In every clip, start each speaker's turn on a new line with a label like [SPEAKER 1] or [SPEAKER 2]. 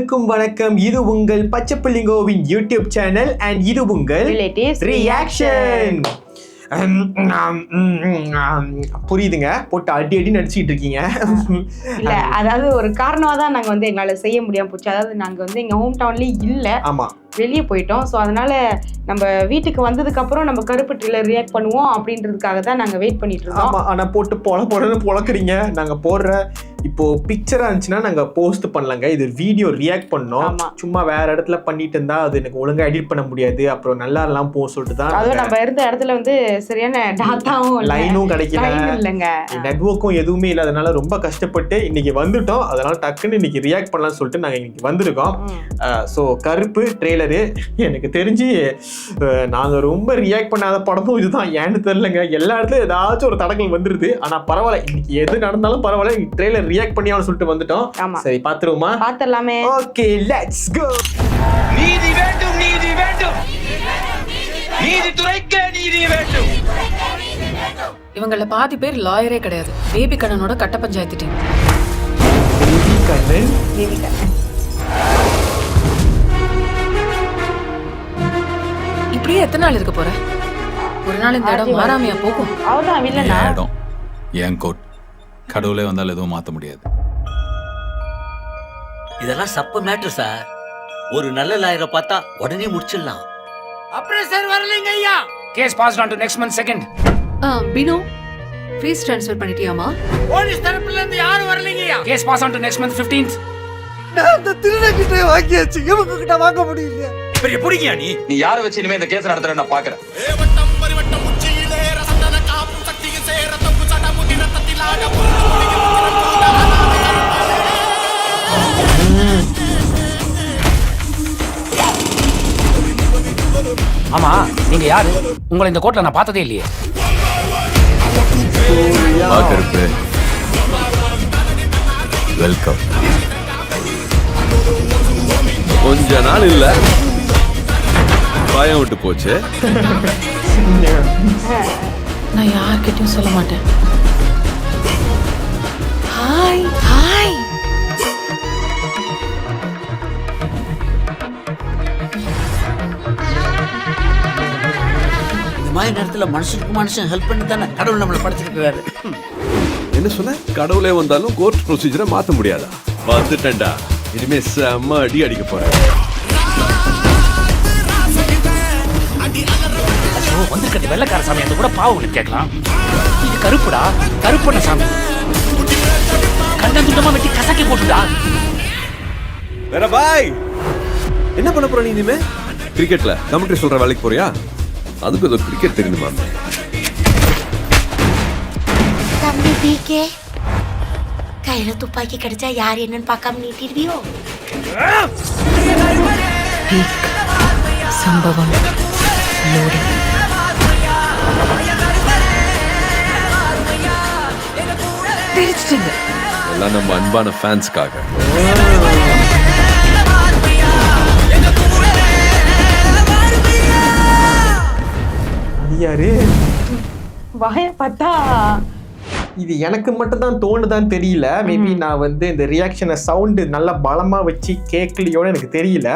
[SPEAKER 1] அனைவருக்கும் வணக்கம். இது உங்கள் பச்சைப்புள்ளிங்கோவின் யூடியூப் சேனல் அண்ட் இது உங்கள் ரியாக்ஷன். புரியுதுங்க, போட்டு அடி அடி நடிச்சுக்கிட்டு இருக்கீங்க.
[SPEAKER 2] இல்ல, அதாவது ஒரு காரணமா தான் நாங்க வந்து எங்களால செய்ய முடியாம போச்சு. அதாவது நாங்க வந்து எங்க ஹோம் டவுன்லயே இல்ல, ஆமா வெளியே போயிட்டோம். ஸோ அதனால நம்ம வீட்டுக்கு வந்ததுக்கு அப்புறம் நம்ம கருப்பு ட்ரெய்லர் ரியாக்ட் பண்ணுவோம் அப்படின்றதுக்காக தான் நாங்க வெயிட் பண்ணிட்டு இருக்கோம்.
[SPEAKER 1] ஆமா, ஆனா போட்டு பொழக்கிறீங்க. நாங்க போடுற இப்போ பிக்சரா இருந்துச்சுன்னா நாங்க போஸ்ட் பண்ணலாங்க. இது வீடியோ ரியாக்ட் பண்ணோம். சும்மா வேற இடத்துல பண்ணிட்டு இருந்தா அது எனக்கு ஒழுங்கா எடிட் பண்ண முடியாது, அப்புறம் நல்லா எல்லாம் போ சொல்லிட்டு தான்.
[SPEAKER 2] அதுவும் நம்ம இருந்த இடத்துல வந்து சரியான டாட்டாவும்
[SPEAKER 1] லைனும் கிடைக்கல, இல்லைங்க நெட்வொர்க்கும் எதுவுமே இல்லை. அதனால ரொம்ப கஷ்டப்பட்டு இன்னைக்கு வந்துட்டோம். அதனால டக்குன்னு இன்னைக்கு ரியாக்ட் பண்ணலாம்னு சொல்லிட்டு நாங்க இன்னைக்கு வந்திருக்கோம். ஸோ கருப்பு ட்ரெய்லரு எனக்கு தெரிஞ்சு நாங்க ரொம்ப ரியாக்ட் பண்ணாத படமும் இதுதான். ஏன்னு தெரியலங்க, எல்லா இடத்துலயும் ஏதாச்சும் ஒரு தடங்கள் வந்துருது. ஆனா பரவாயில்ல, இன்னைக்கு எது நடந்தாலும் பரவாயில்ல, ட்ரெய்லர் ரியாக்ட் பண்ணி அவனு சொல்லிட்டு வந்துட்டோம். சரி பாத்துருவோமா?
[SPEAKER 2] பாத்துடலாமே.
[SPEAKER 1] Okay, let's go.
[SPEAKER 3] நீதி வேண்டும், நீதி வேண்டும், நீதித்துறைக்கு நீதி வேண்டும்.
[SPEAKER 4] இவங்கள பாதி பேர் லாயரே கிடையாது. பேபி கண்ணனோட கட்ட பஞ்சாயத்து டீம்.
[SPEAKER 2] பேபி கண்ணன்
[SPEAKER 4] இப்படியே எத்தனை நாள் இருக்க போற? ஒரு நாள் இந்த இடம் மாறாமையா போகும்.
[SPEAKER 2] அவர்தான் வில்லனா?
[SPEAKER 5] இடம் ஏன் கோட், கடவுளே வந்தாலும் எதுவும் மாத்த முடியாது.
[SPEAKER 6] இதெல்லாம் சப்ப மேட்டர் சார். ஒரு நல்ல லாயரை பார்த்தா உடனே முடிச்சிடலாம்.
[SPEAKER 3] அப்புறம் சார் வரலங்க ஐயா. Case passed on to next month second.
[SPEAKER 4] பினோ ஃபீஸ் ட்ரான்ஸ்ஃபர் பண்ணிட்டியாமா?
[SPEAKER 3] போலீஸ் தரப்புல இருந்து யாரும் வரலங்க ஐயா. Case pass on to next month 15th.
[SPEAKER 7] நான் அந்த திருடங்கிட்ட வாங்கியாச்சு, இவங்க கிட்ட வாங்க முடியல.
[SPEAKER 3] பெரிய புடிக்கியா நீ?
[SPEAKER 8] நீ யாரை வச்சு இனிமே இந்த கேஸ் நடத்துற நான் பாக்குறேன்.
[SPEAKER 3] ஆமா, நீங்க யாரு? உங்களை இந்த கோர்ட்ல நான் பார்த்ததே இல்லையே.
[SPEAKER 5] கருப்பு, வெல்கம். கொஞ்ச நாள் இல்ல, பயம் விட்டு போச்சு.
[SPEAKER 4] நான் யார்கிட்டயும் சொல்ல மாட்டேன். Hi hi.
[SPEAKER 6] இந்த மாதிரி நேரத்துல மனுஷனுக்கு மனுஷன் ஹெல்ப் பண்ணி தானே கடவுள் நம்மளை படைச்சிருக்கிறாரு.
[SPEAKER 5] என்ன சொன்ன? கடவுளே வந்தாலும் கோர்ட் ப்ரொசீஜரை மாத்த முடியாதா? வந்துட்டேன்டா, இனிமே செம்ம அடி அடிக்க போறேன்.
[SPEAKER 3] வந்திருக்கிறது வெள்ளக்கார சாமி, அந்த கூட பாவம் கேட்கலாம். இது கருப்புடா, கருப்பண்ண சாமி. கண்டந்துட்டமா வெட்டி கசக்கி போட்டுடா.
[SPEAKER 5] வேற பாய், என்ன பண்ண போற நீ இனிமே? கிரிக்கெட்ல கமெண்ட்ரி சொல்ற வேலைக்கு போறியா? அதுக்கு ஏதோ கிரிக்கெட் தெரியுமா?
[SPEAKER 9] தம்பி பிகே, கையில துப்பாக்கி கிடைச்சா யார் என்னன்னு பார்க்காம நீட்டிடுவியோ?
[SPEAKER 4] சம்பவம் லோடிங். தெரிச்சிட்டீங்க,
[SPEAKER 5] எல்லாம் நம்ம அன்பான ஃபேன்ஸ்க்காக.
[SPEAKER 1] அது யாரு?
[SPEAKER 2] வாய பார்த்தா
[SPEAKER 1] இது எனக்கு மட்டும் தான் தோணுதான்னு தெரியல. மேபி நான் வந்து இந்த ரியாக்ஷனை சவுண்டு நல்லா பலமா வச்சு கேட்கலையோன்னு எனக்கு தெரியல.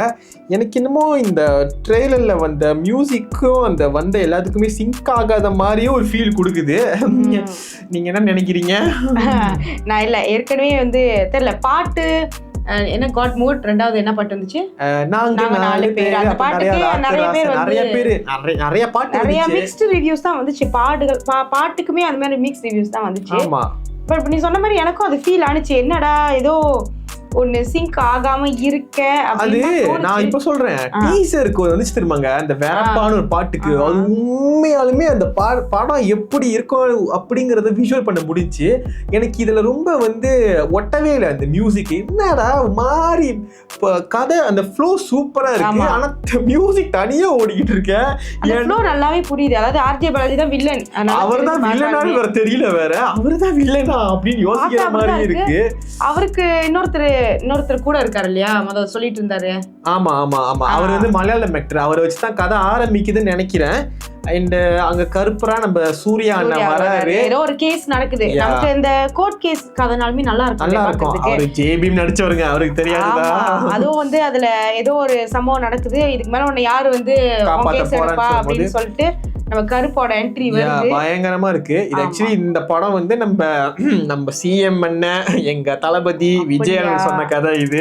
[SPEAKER 1] எனக்கு என்னமோ இந்த ட்ரெய்லர்ல வந்த மியூசிக்கும் அந்த வந்த எல்லாத்துக்குமே சிங்க் ஆகாத மாதிரியும் ஒரு ஃபீல் கொடுக்குது. நீங்க என்ன நினைக்கிறீங்க?
[SPEAKER 2] நான் இல்ல, ஏற்கனவே வந்து தெரியல பாட்டு என்ன காட் மூட். ரெண்டாவது என்ன பாட்டு வந்துச்சு?
[SPEAKER 1] நாங்க 4 பேர். அந்த பாட்டுக்கு நிறைய பாட்டு,
[SPEAKER 2] நிறைய மிக்ஸ்ட் ரிவ்யூஸ் தான் வந்துச்சு. பாட்டுக்குமே அந்த மாதிரி மிக்ஸ் ரிவ்யூஸ் தான் வந்துச்சு.
[SPEAKER 1] ஆமா,
[SPEAKER 2] பட் நீ சொன்ன மாதிரி எனக்கும் அது ஃபீல் ஆனிச்சு. என்னடா ஏதோ ஒன்னு சிங்க் ஆகாம இருக்க.
[SPEAKER 1] அது நான் இப்ப சொல்றேன், டீசருக்கு வந்துச்சு திரும்பங்க அந்த வேறப்பான ஒரு பாட்டுக்கு. அது உண்மையாலுமே அந்த படம் எப்படி இருக்கும் அப்படிங்கறத விஷுவல் பண்ண முடிஞ்சு. எனக்கு இதுல ரொம்ப வந்து ஒட்டவே இல்லை அந்த மியூசிக். என்னடா மாறி கதை, அந்த ஃப்ளோ சூப்பரா இருக்கு, ஆனா மியூசிக் தனியா ஓடிக்கிட்டு இருக்க.
[SPEAKER 2] நல்லாவே புரியுது. அதாவது ஆர்ஜே பாலாஜி தான் வில்லன்.
[SPEAKER 1] அவர் தான் வில்லனான்னு வேற தெரியல, வேற அவரு தான் வில்லனா அப்படின்னு யோசிக்கிற மாதிரி இருக்கு.
[SPEAKER 2] அவருக்கு இன்னொருத்தர் கூட இருக்காரு இல்லையா, முதல்ல சொல்லிட்டு இருந்தாரு.
[SPEAKER 1] ஆமா ஆமா ஆமா, அவர் வந்து மலையாளம் ஆக்டர். அவரை வச்சுதான் கதை ஆரம்பிக்குதுன்னு நினைக்கிறேன். அண்ட் அங்க கருப்பரா நம்ம சூர்யா அண்ணன் வராரு.
[SPEAKER 2] ஏதோ ஒரு கேஸ் நடக்குது, நமக்கு இந்த கோர்ட் கேஸ் கதைனாலுமே நல்லா இருக்கும்.
[SPEAKER 1] அவரு ஜேபி நடிச்சவருங்க, அவருக்கு தெரியாதா?
[SPEAKER 2] அதுவும் வந்து அதுல ஏதோ ஒரு சம்பவம் நடக்குது, இதுக்கு மேல உன்னை யாரு வந்து கேஸ் எடுப்பா அப்படின்னு சொல்லிட்டு நம்ம கருப்போட என்ட்ரி வருது.
[SPEAKER 1] பயங்கரமா இருக்கு இது. ஆக்சுவலி இந்த படம் வந்து நம்ம சிஎம் அண்ணன் எங்க தளபதி விஜய் அண்ணன் சொன்ன கதை இது.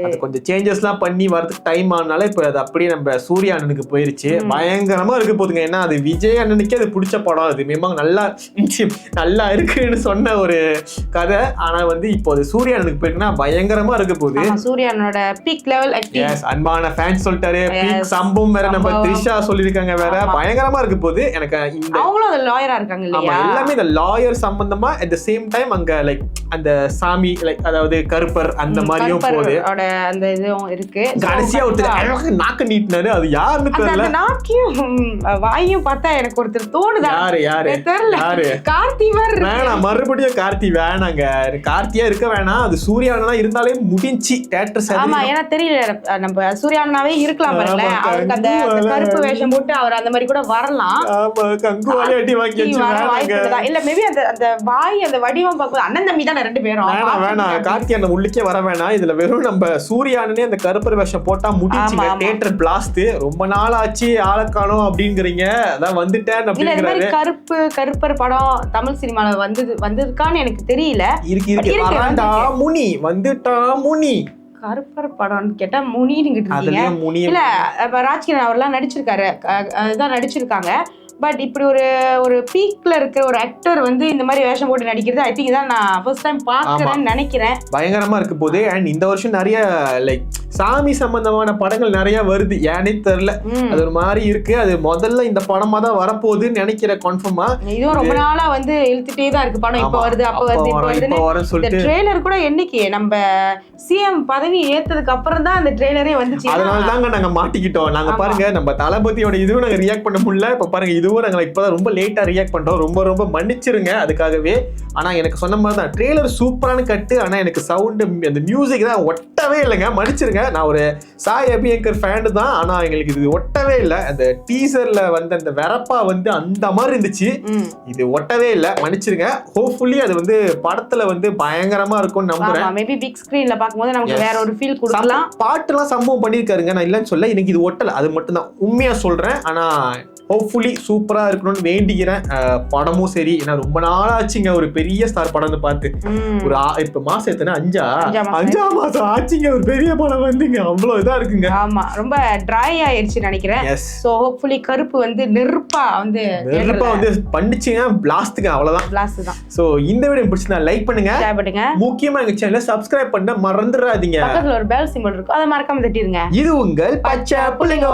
[SPEAKER 1] அது கொஞ்சம் சேஞ்சஸ்லாம் பண்ணி வரதுக்கு டைம் ஆனால இப்ப அது அப்படியே நம்ம சூர்யா அண்ணனுக்கு போயிருச்சு. பயங்கரமா இருக்கு போதுங்க. ஏன்னா அது விஜய் அண்ணனுக்கே அது பிடிச்ச படம். அது மேமாங்க நல்லா இருக்குன்னு சொன்ன ஒரு கதை. ஆனா வந்து இப்போ அது சூர்யா அண்ணனுக்கு போயிருக்குன்னா பயங்கரமா இருக்க போகுது.
[SPEAKER 2] சூர்யா அண்ணனோட பீக் லெவல் ஆக்டிங்.
[SPEAKER 1] அன்பான ஃபேன்ஸ் சொல்லிட்டாரு. பீக் சம்பவம் வேற நம்ம த்ரிஷா சொல்லிருக்காங்க வேற. பயங்கரமா இருக்கு போது. எனக்கு இந்த
[SPEAKER 2] அவங்களும் அந்த லாயரா இருக்காங்க இல்லையா?
[SPEAKER 1] எல்லாமே இந்த லாயர் சம்பந்தமா at the same time அங்க லைக் அந்த சாமி லைக் அதாவது கருப்பர் அந்த மாதிரியும் போகுது.
[SPEAKER 2] அந்த இதுவும் இருக்கு.
[SPEAKER 1] கடைசியா ஒருத்தர் நாக்கு நீட்டினாரு, அது யாருன்னு தெரியல.
[SPEAKER 2] அந்த நாக்கையும் வாயும் பார்த்தா எனக்கு ஒருத்தர் தோணுதா?
[SPEAKER 1] யாரு
[SPEAKER 2] தெரியல. கார்த்தி மாதிரி
[SPEAKER 1] வேணாம், மறுபடியும் கார்த்தி வேணாங்க. கார்த்தியா இருக்க வேணாம். அது சூர்யானா இருந்தாலே முடிஞ்சு தியேட்டர் சரி.
[SPEAKER 2] ஆமா, ஏன்னா தெரியல நம்ம சூர்யானாவே இருக்கலாம் பாருங்க. அவருக்கு அந்த கருப்பு வேஷம் போட்டு அவர் அந்த மாதிரி கூட வரலாம். இல்ல மேபி அந்த வாய் அந்த வடிவம் பார்க்கும்போது அண்ணன் தம்பி தான் ரெண்டு பேரும்.
[SPEAKER 1] வேணாம் கார்த்தி அண்ணன் உள்ளுக்கே வர வேணாம். இதுல வெறும் நம்ம சூர்யானே அந்த கருப்பர் வேஷம் போட்டா முடிச்சுங்க. Theatre blast. ரொம்ப நாள் ஆச்சு ஆளக்கானோம் அப்படிங்கிறீங்க. அதான் வந்துட்டேன் அப்படிங்கிறாரு.
[SPEAKER 2] கருப்பர் படம் தமிழ் சினிமால வந்திருக்கான்னு எனக்கு தெரியல.
[SPEAKER 1] இருக்கு வராண்டா முனி வந்துட்டா முனி.
[SPEAKER 2] கருப்பர் படம் கேட்டா முனின்னு இல்ல. ராஜ்கிரண் அவர்லாம் நடிச்சிருக்காரு, அதுதான் நடிச்சிருக்காங்க. பட் இப்படி ஒரு பீக்ல இருக்கிற ஒரு ஆக்டர் வந்து இந்த மாதிரி வேஷம் போட்டு நடிக்கிறது ஐ திங்க் தான் நான் ஃபர்ஸ்ட் டைம் பார்க்கறேன்னு நினைக்கிறேன்.
[SPEAKER 1] பயங்கரமா இருக்கு போது. அண்ட் இந்த வருஷம் நிறைய லைக் சாமி சம்பந்தமான படங்கள் நிறைய வருது. ஏனே தெரியல, அது ஒரு மாதிரி இருக்கு. அது முதல்ல இந்த படமா தான் வரப்போகுதுன்னு நினைக்கிறேன் கன்ஃபார்மா.
[SPEAKER 2] இதுவும் ரொம்ப நாளா வந்து இழுத்துட்டே தான் இருக்கு. படம் இப்ப வருது அப்ப வருது இப்ப வருதுன்னு. இந்த ட்ரெய்லர் கூட என்னைக்கு நம்ம சிஎம் பதவி ஏத்ததுக்கு அப்புறம் தான் அந்த ட்ரெய்லரே வந்துச்சு.
[SPEAKER 1] அதனால தாங்க நாங்க மாட்டிக்கிட்டோம். நாங்க பாருங்க நம்ம தளபதியோட இதுவும் நாங்க ரியாக்ட் பண்ண முடியல. இப்ப பாருங்க இதுவும் நாங்க இப்பதான் ரொம்ப லேட்டா ரியாக்ட் பண்றோம். ரொம்ப மன்னிச்சிருங்க அதுக்காகவே. ஆனா எனக்கு சொன்ன மாதிரி தான் ட்ரெய்லர் சூப்பரான கட்டு. ஆனா எனக்கு சவுண்ட் அந்த மியூசிக் தான் ஒட்டவே இல்லைங்க. மன்னிச்சிருங்க. நான் ஒரு சாய் அபியங்கர் ஃபேன் தான். ஆனா எங்களுக்கு இது ஒட்டவே இல்லை. அந்த டீசர்ல வந்து அந்த வெறப்பா வந்து அந்த மாதிரி இருந்துச்சு. இது ஒட்டவே இல்லை. மன்னிச்சிருங்க. ஹோப்ஃபுல்லி அது வந்து படத்துல வந்து பயங்கரமா இருக்கும்னு நம்புறேன்.
[SPEAKER 2] மேபி பிக் ஸ்கிரீன்ல பாக்கும்போது நமக்கு வேற ஒரு ஃபீல் கொடுக்கலாம்.
[SPEAKER 1] பாட்டுலாம் சம்பவம் பண்ணிருக்காருங்க, நான் இல்லைன்னு சொல்ல. எனக்கு இது ஒட்டல, அது மட்டும் தான் உண்மையா சொல்றேன். ஆனா ஹோப்ஃபுல்லி சூப்பரா இருக்கணும்னு வேண்டிக்கிறேன். படமும் சரி, ஏன்னா ரொம்ப நாளாச்சுங்க ஒரு பெரிய ஸ்டார் படம் பார்த்து. ஒரு இப்ப மாசம் எத்தனை 5 மாசம் ஆச்சுங்க ஒரு பெரிய படம் வந்துங்க. அவ்வளவு இதா இருக்குங்க.
[SPEAKER 2] ஆமா, ரொம்ப ட்ரை ஆயிருச்சு நினைக்கிறேன். சோ ஹோப்ஃபுல்லி கருப்பு வந்து நெருப்பா வந்து
[SPEAKER 1] பண்ணிச்சுங்க. பிளாஸ்ட்ங்க, அவ்வளவுதான்.
[SPEAKER 2] பிளாஸ்ட் தான்.
[SPEAKER 1] சோ இந்த வீடியோ பிடிச்சா லைக் பண்ணுங்க,
[SPEAKER 2] ஷேர் பண்ணுங்க.
[SPEAKER 1] முக்கியமா எங்க சேனலை சப்ஸ்கிரைப் பண்ண மறந்துடாதீங்க.
[SPEAKER 2] பக்கத்துல ஒரு பெல் சிம்பல் இருக்கும், அதை மறக்காம தட்டிடுங்க.
[SPEAKER 1] இது உங்கள் பச்சை புள்ளைங்க.